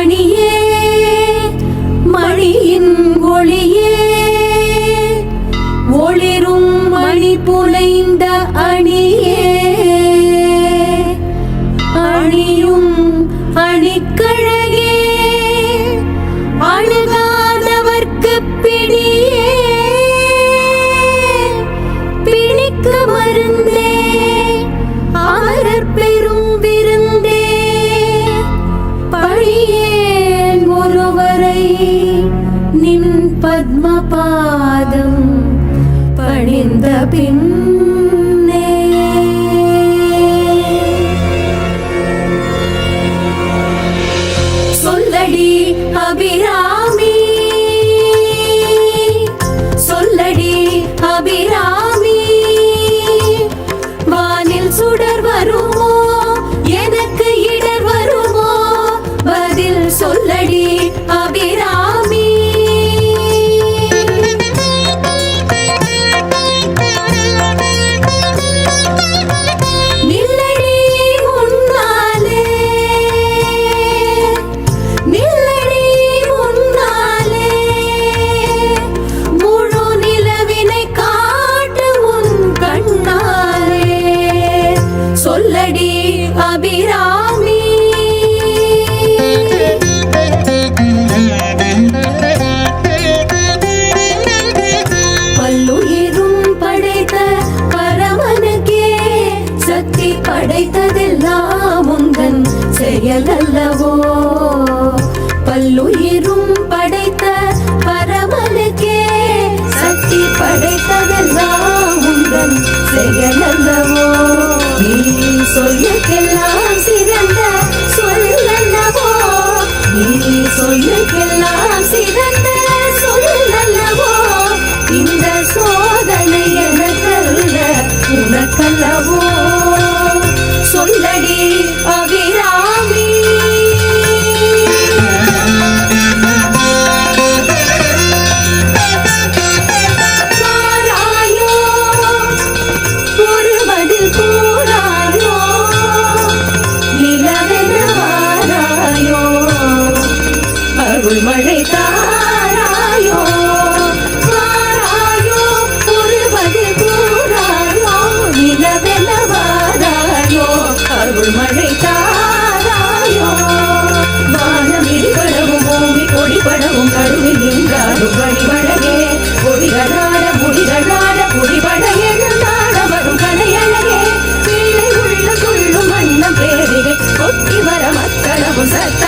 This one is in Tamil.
மணியே மணியின் ஒளியே ஒளிரும் மணி புனைந்த அணியே அணியும் அணிக்கழகே அணுகாதவர்க்கு பிடியே பிணிக்கு மருந்தே அமரர் பெரும் விருந்தே பழியேன் ஒருவரை நின் பத்மபாதம் பணிந்த பின்னே. சொல்லடி அபிராமி சொல்லடி அபிராமி வானில் சுடர் வருமோ எனக்கு இடர் வருமோ பதில் சொல்லடி அபிராமி. நில்லடி முன்னாலே நில்லடி முன்னாலே முழு நிலவினை காட்டு உன் கண்ணாலே சொல்லடி அபிராமி. பல்லுயிரும் படைத்த பரமனுக்கே சக்தி படைத்ததெல்லாம் உந்தன் செயலல்லவோ. பல்லுயிரும் படைத்த பரமனுக்கே சக்தி படைத்ததெல்லாம் உந்தன் செயலல்லவோ. நீ சொல்லுக்கெல்லாம் சிறந்த சொல்லல்லவோ நீ சொல்லுக்கெல்லாம் சிறந்த சொல்லல்லவோ. இந்த சோதனை எனக்கல்ல உனக்கல்லவோ சொல்லடி அபிராமி. வாராயோ ஒரு பதில் கூறாயோ நிலவென வாராயோ அருள் மழை தாராயோ. வாராயோ ஒரு பதில் கூறாயோ நிலவென வாராயோ அருள் மழை தாராயோ. வானம் இடிபடவும் பூமி கொடிபடவும் கருவில் நின்றாடும் வழிவழகே கொடிகளாட முடிகளாட குடிபட எழுந்தாட வரும் கலையழகே. பிள்ளை உள்ள துள்ளும் வண்ணம் பேரிகை கொட்டி வர மக்களவும் சத்த